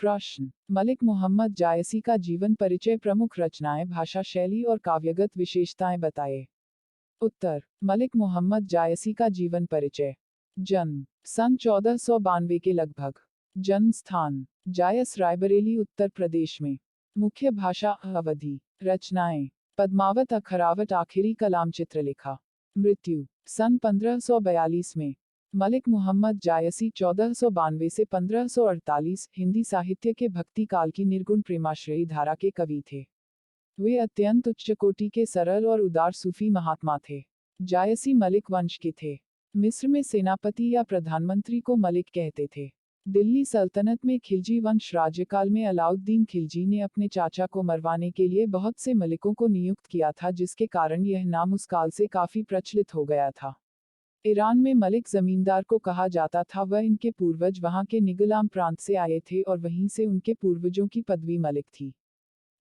प्रश्न। मलिक मोहम्मद जायसी का जीवन परिचय, प्रमुख रचनाएं, भाषा शैली और काव्यगत विशेषताएं बताएं। उत्तर। मलिक मोहम्मद जायसी का जीवन परिचय। जन्म सन 1492 के लगभग। जन्म स्थान जायस, रायबरेली, उत्तर प्रदेश में। मुख्य भाषा अवधी। रचनाएं पद्मावत, अखरावत, आखिरी कलाम, चित्रलेखा। मृत्यु सन 1542 में। मलिक मोहम्मद जायसी 1492 से 1548 हिंदी साहित्य के भक्ति काल की निर्गुण प्रेमाश्रयी धारा के कवि थे। वे अत्यंत उच्च कोटि के सरल और उदार सूफी महात्मा थे। जायसी मलिक वंश के थे। मिस्र में सेनापति या प्रधानमंत्री को मलिक कहते थे। दिल्ली सल्तनत में खिलजी वंश राज्यकाल में अलाउद्दीन खिलजी ने अपने चाचा को मरवाने के लिए बहुत से मलिकों को नियुक्त किया था, जिसके कारण यह नाम उस काल से काफी प्रचलित हो गया था। ईरान में मलिक जमींदार को कहा जाता था। वह इनके पूर्वज वहां के निगलाम प्रांत से आए थे और वहीं से उनके पूर्वजों की पदवी मलिक थी।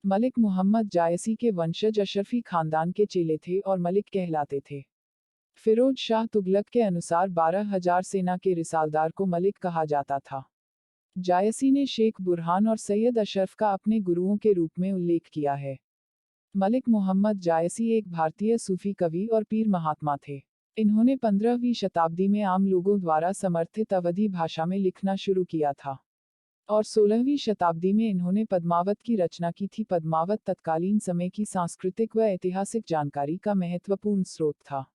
मलिक मोहम्मद जायसी के वंशज अशरफी खानदान के चेले थे और मलिक कहलाते थे। फिरोज शाह तुगलक के अनुसार 12,000 सेना के रिसालदार को मलिक कहा जाता था। जायसी ने शेख बुरहान और सैयद अशरफ का अपने गुरुओं के रूप में उल्लेख किया है। मलिक मोहम्मद जायसी एक भारतीय सूफी कवि और पीर महात्मा थे। इन्होंने 15वीं शताब्दी में आम लोगों द्वारा समर्थित अवधी भाषा में लिखना शुरू किया था और 16वीं शताब्दी में इन्होंने पद्मावत की रचना की थी। पद्मावत तत्कालीन समय की सांस्कृतिक व ऐतिहासिक जानकारी का महत्वपूर्ण स्रोत था,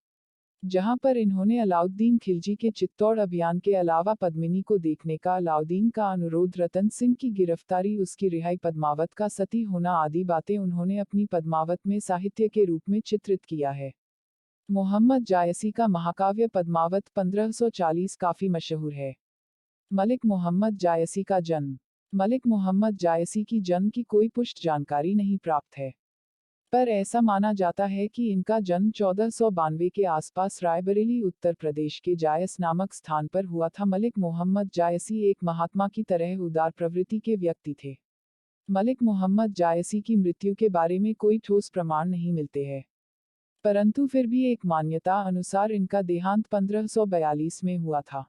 जहां पर इन्होंने अलाउद्दीन खिलजी के चित्तौड़ अभियान के अलावा पद्मिनी को देखने का, अलाउद्दीन का अनुरोध, रतन सिंह की गिरफ्तारी, उसकी रिहाई, पद्मावत का सती होना आदि बातें उन्होंने अपनी पद्मावत में साहित्य के रूप में चित्रित किया है। मोहम्मद जायसी का महाकाव्य पद्मावत 1540 काफी मशहूर है। मलिक मोहम्मद जायसी का जन्म। मलिक मोहम्मद जायसी की जन्म की कोई पुष्ट जानकारी नहीं प्राप्त है, पर ऐसा माना जाता है कि इनका जन्म 1492 के आसपास रायबरेली, उत्तर प्रदेश के जायस नामक स्थान पर हुआ था। मलिक मोहम्मद जायसी एक महात्मा की तरह उदार प्रवृत्ति के व्यक्ति थे। मलिक मोहम्मद जायसी की मृत्यु के बारे में कोई ठोस प्रमाण नहीं मिलते हैं, परंतु फिर भी एक मान्यता अनुसार इनका देहांत 1542 में हुआ था।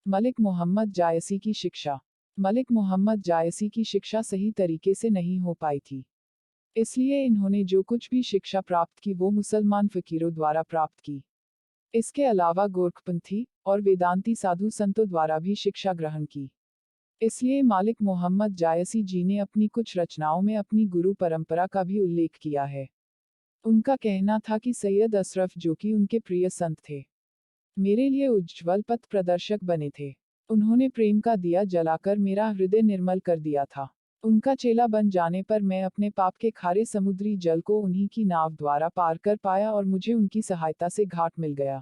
मलिक मोहम्मद जायसी की शिक्षा। मलिक मोहम्मद जायसी की शिक्षा सही तरीके से नहीं हो पाई थी, इसलिए इन्होंने जो कुछ भी शिक्षा प्राप्त की वो मुसलमान फकीरों द्वारा प्राप्त की। इसके अलावा गोरखपंथी और वेदांती साधु संतों द्वारा भी शिक्षा ग्रहण की। इसलिए मलिक मोहम्मद जायसी जी ने अपनी कुछ रचनाओं में अपनी गुरु परंपरा का भी उल्लेख किया है। उनका कहना था कि सैयद अशरफ, जो कि उनके प्रिय संत थे, मेरे लिए उज्ज्वल पथ प्रदर्शक बने थे। उन्होंने प्रेम का दिया जलाकर मेरा हृदय निर्मल कर दिया था। उनका चेला बन जाने पर मैं अपने पाप के खारे समुद्री जल को उन्हीं की नाव द्वारा पार कर पाया और मुझे उनकी सहायता से घाट मिल गया।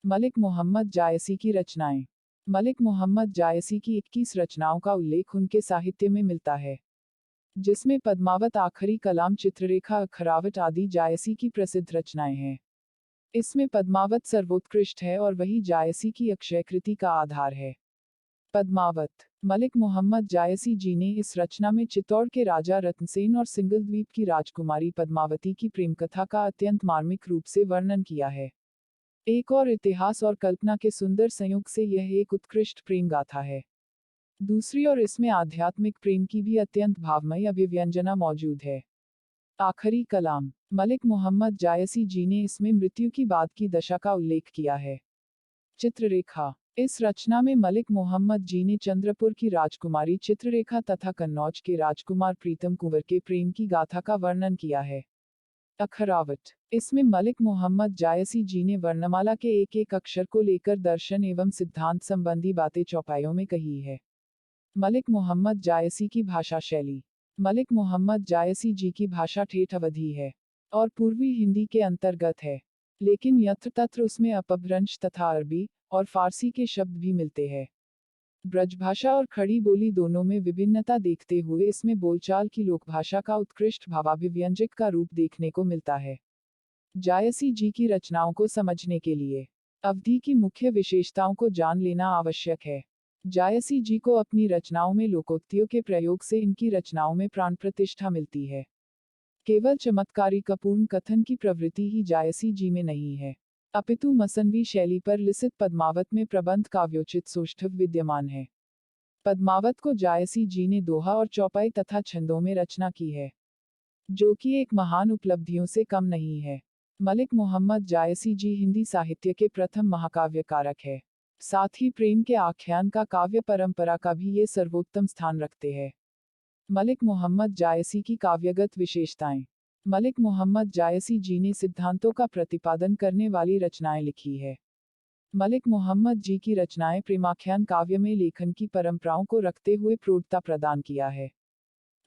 मलिक मोहम्मद जायसी की रचनाएं। मलिक मोहम्मद जायसी की 21 रचनाओं का उल्लेख उनके साहित्य में मिलता है, जिसमें पद्मावत, आखिरी कलाम, चित्ररेखा, अखरावत आदि जायसी की प्रसिद्ध रचनाएं हैं। इसमें पद्मावत सर्वोत्कृष्ट है और वही जायसी की अक्षय कृति का आधार है। पद्मावत। मलिक मोहम्मद जायसी जी ने इस रचना में चित्तौड़ के राजा रत्नसेन और सिंगल द्वीप की राजकुमारी पद्मावती की प्रेम कथा का अत्यंत मार्मिक रूप से वर्णन किया है। एक और इतिहास और कल्पना के सुंदर संयोग से यह एक उत्कृष्ट प्रेम गाथा है। दूसरी ओर इसमें आध्यात्मिक प्रेम की भी अत्यंत भावमयी अभिव्यंजना मौजूद है। आखिरी कलाम। मलिक मोहम्मद जायसी जी ने इसमें मृत्यु की बाद की दशा का उल्लेख किया है। चित्ररेखा। इस रचना में मलिक मोहम्मद जी ने चंद्रपुर की राजकुमारी चित्ररेखा तथा कन्नौज के राजकुमार प्रीतम कुंवर के प्रेम की गाथा का वर्णन किया है। अखरावत। इसमें मलिक मोहम्मद जायसी जी ने वर्णमाला के एक एक अक्षर को लेकर दर्शन एवं सिद्धांत संबंधी बातें चौपाइयों में कही है। मलिक मोहम्मद जायसी की भाषा शैली। मलिक मोहम्मद जायसी जी की भाषा ठेठ अवधी है और पूर्वी हिंदी के अंतर्गत है, लेकिन यत्र तत्र उसमें अपभ्रंश तथा अरबी और फारसी के शब्द भी मिलते हैं। ब्रजभाषा और खड़ी बोली दोनों में विभिन्नता देखते हुए इसमें बोलचाल की लोकभाषा का उत्कृष्ट भावाभिव्यंजक का रूप देखने को मिलता है। जायसी जी की रचनाओं को समझने के लिए अवधी की मुख्य विशेषताओं को जान लेना आवश्यक है। जायसी जी को अपनी रचनाओं में लोकोक्तियों के प्रयोग से इनकी रचनाओं में प्राण प्रतिष्ठा मिलती है। केवल चमत्कारिक अपूर्ण कथन की प्रवृत्ति ही जायसी जी में नहीं है, अपितु मसनवी शैली पर लिखित पद्मावत में प्रबंध काव्योचित सौष्ठव विद्यमान है। पद्मावत को जायसी जी ने दोहा और चौपाई तथा छंदों में रचना की है, जो कि एक महान उपलब्धियों से कम नहीं है। मलिक मोहम्मद जायसी जी हिंदी साहित्य के प्रथम महाकाव्यकारक है। साथ ही प्रेम के आख्यान का काव्य परंपरा का भी ये सर्वोत्तम स्थान रखते हैं। मलिक मोहम्मद जायसी की काव्यगत विशेषताएं। मलिक मोहम्मद जायसी जी ने सिद्धांतों का प्रतिपादन करने वाली रचनाएं लिखी है। मलिक मोहम्मद जी की रचनाएं प्रेमाख्यान काव्य में लेखन की परंपराओं को रखते हुए प्रौढ़ता प्रदान किया है।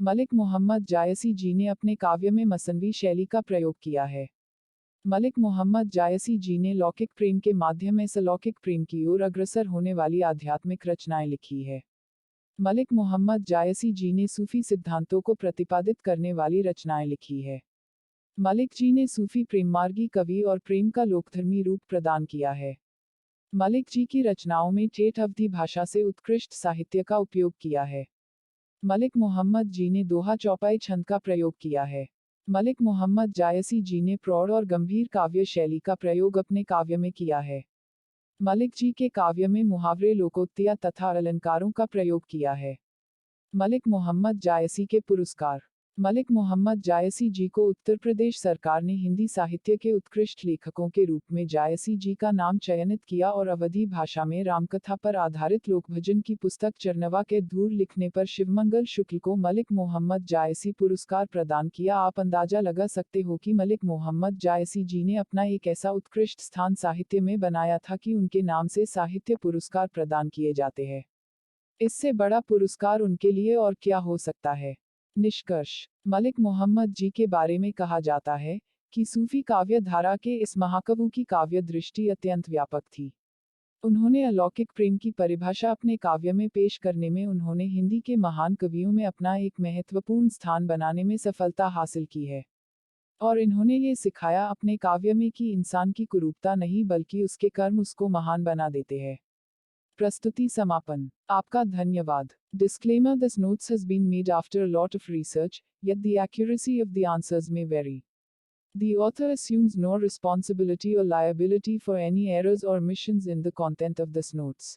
मलिक मोहम्मद जायसी जी ने अपने काव्य में मसनवी शैली का प्रयोग किया है। मलिक मोहम्मद जायसी जी ने लौकिक प्रेम के माध्यम से अलौकिक प्रेम की ओर अग्रसर होने वाली आध्यात्मिक रचनाएं लिखी है। मलिक मोहम्मद जायसी जी ने सूफी सिद्धांतों को प्रतिपादित करने वाली रचनाएं लिखी है। मलिक जी ने सूफी प्रेममार्गी कवि और प्रेम का लोकधर्मी रूप प्रदान किया है। मलिक जी की रचनाओं में ठेठ अवधी भाषा से उत्कृष्ट साहित्य का उपयोग किया है। मलिक मोहम्मद जी ने दोहा चौपाई छंद का प्रयोग किया है। मलिक मोहम्मद जायसी जी ने प्रौढ़ और गंभीर काव्य शैली का प्रयोग अपने काव्य में किया है। मलिक जी के काव्य में मुहावरे लोकोक्तियां तथा अलंकारों का प्रयोग किया है। मलिक मोहम्मद जायसी के पुरस्कार। मलिक मोहम्मद जायसी जी को उत्तर प्रदेश सरकार ने हिंदी साहित्य के उत्कृष्ट लेखकों के रूप में जायसी जी का नाम चयनित किया और अवधी भाषा में रामकथा पर आधारित लोकभजन की पुस्तक चरनवा के धूर लिखने पर शिवमंगल शुक्ल को मलिक मोहम्मद जायसी पुरस्कार प्रदान किया। आप अंदाजा लगा सकते हो कि मलिक मोहम्मद जायसी जी ने अपना एक ऐसा उत्कृष्ट स्थान साहित्य में बनाया था कि उनके नाम से साहित्य पुरस्कार प्रदान किए जाते हैं। इससे बड़ा पुरस्कार उनके लिए और क्या हो सकता है। निष्कर्ष। मलिक मोहम्मद जी के बारे में कहा जाता है कि सूफी काव्य धारा के इस महाकवि की काव्य दृष्टि अत्यंत व्यापक थी। उन्होंने अलौकिक प्रेम की परिभाषा अपने काव्य में पेश करने में उन्होंने हिंदी के महान कवियों में अपना एक महत्वपूर्ण स्थान बनाने में सफलता हासिल की है। और इन्होंने ये सिखाया अपने काव्य में कि इंसान की कुरूपता नहीं बल्कि उसके कर्म उसको महान बना देते हैं। प्रस्तुति समापन। आपका धन्यवाद। Disclaimer: This notes has been made after a lot of research, yet the accuracy of the answers may vary. The author assumes no responsibility or liability for any errors or omissions in the content of this notes.